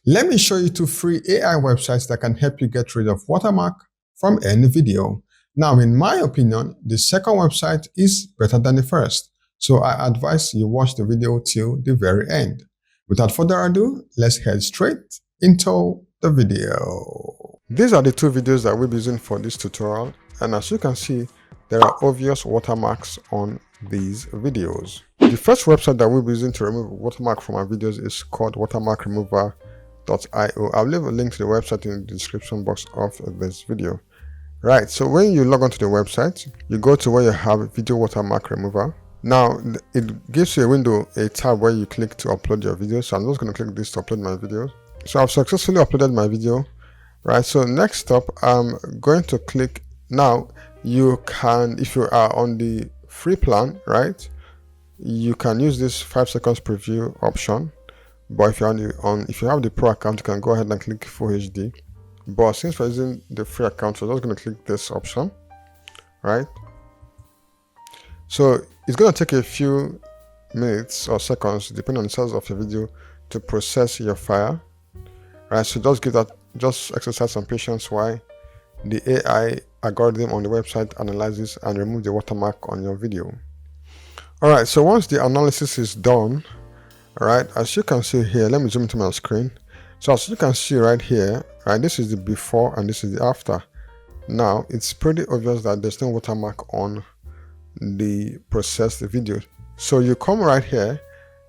Let me show you 2 free AI websites that can help you get rid of watermark from any video. Now, in my opinion, the second website is better than the first, so I advise you watch the video till the very end. Without further ado, let's head straight into the video. These are the 2 videos that we'll be using for this tutorial, and as you can see, there are obvious watermarks on these videos. The first website that we'll be using to remove watermark from our videos is called watermarkremover.io. I'll leave a link to the website in the description box of this video. Right, so when you log onto the website, you go to where you have video watermark remover. Now it gives you a window, a tab where you click to upload your video. So I'm just going to click this to upload my video. So I've successfully uploaded my video. Right, so next up, I'm going to click. Now you can, if you are on the free plan, right, you can use this 5 seconds preview option. But if you have the pro account, you can go ahead and click full HD. But since we're using the free account, we're just going to click this option, right? So it's going to take a few minutes or seconds, depending on the size of your video, to process your file, right? So just exercise some patience while the AI algorithm on the website analyzes and removes the watermark on your video. All right, so once the analysis is done, all right, as you can see here, let me zoom into my screen. So as you can see right here, right, this is the before and this is the after. Now it's pretty obvious that there's no watermark on the processed video. So you come right here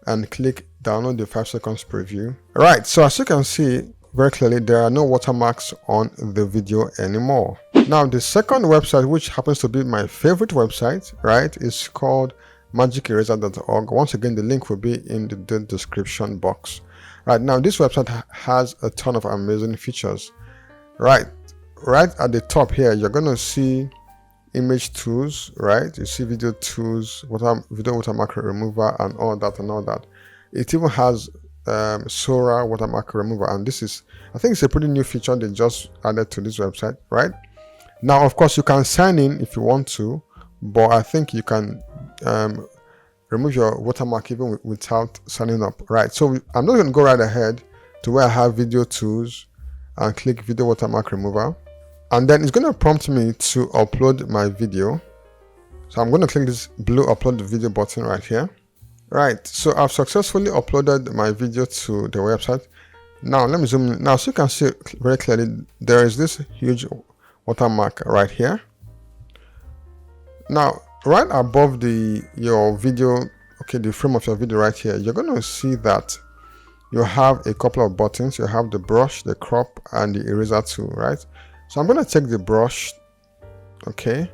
and click download the 5 seconds preview. All right, so as you can see very clearly, there are no watermarks on the video anymore. Now the second website, which happens to be my favorite website, right, is called magiceraser.org. Once again, the link will be in the description box. Right, now this website has a ton of amazing features. Right at the top here, you're going to see image tools, right? You see video tools, video watermark remover, and all that. It even has Sora watermark remover, and this is, I think it's a pretty new feature they just added to this website. Right now, of course, you can sign in if you want to, but I think you can remove your watermark even without signing up. Right, so I'm not going to go right ahead to where I have video tools and click video watermark remover, and then it's going to prompt me to upload my video. So I'm going to click this blue upload video button right here. Right, so I've successfully uploaded my video to the website. Now let me zoom in. Now, so you can see very clearly there is this huge watermark right here. Now right above your video, okay, the frame of your video right here, you're going to see that you have a couple of buttons. You have the brush, the crop, and the eraser tool, right? So I'm going to take the brush. Okay,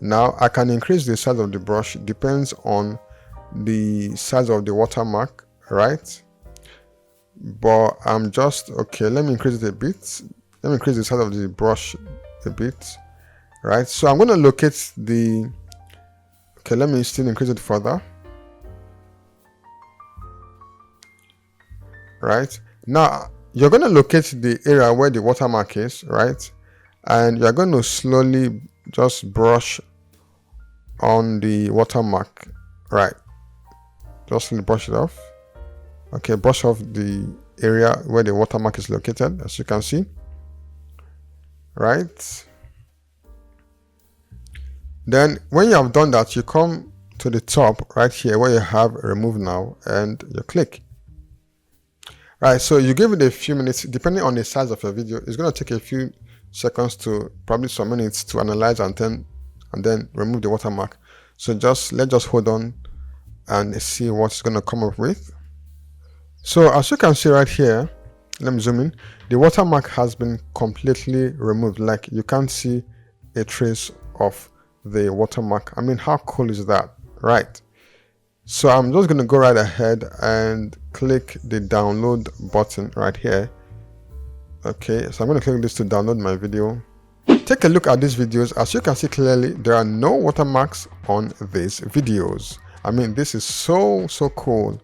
now I can increase the size of the brush, depends on the size of the watermark, right? But I'm just, okay, let me increase it a bit. Let me increase the size of the brush a bit, right? So I'm going to locate the, okay, let me still increase it further. Right, now you're going to locate the area where the watermark is, right? And you're going to slowly just brush on the watermark, right? Just brush it off. Okay, brush off the area where the watermark is located, as you can see. Right. Then when you have done that, you come to the top right here where you have remove now, and you click. Right, so you give it a few minutes, depending on the size of your video. It's going to take a few seconds to probably some minutes to analyze and then remove the watermark. So let's just hold on and see what's going to come up with. So as you can see right here, let me zoom in. The watermark has been completely removed. Like, you can't see a trace of the watermark. I mean, how cool is that, right? So I'm just going to go right ahead and click the download button right here. Okay, so I'm going to click this to download my video. Take a look at these videos. As you can see clearly, there are no watermarks on these videos. I mean, this is so cool.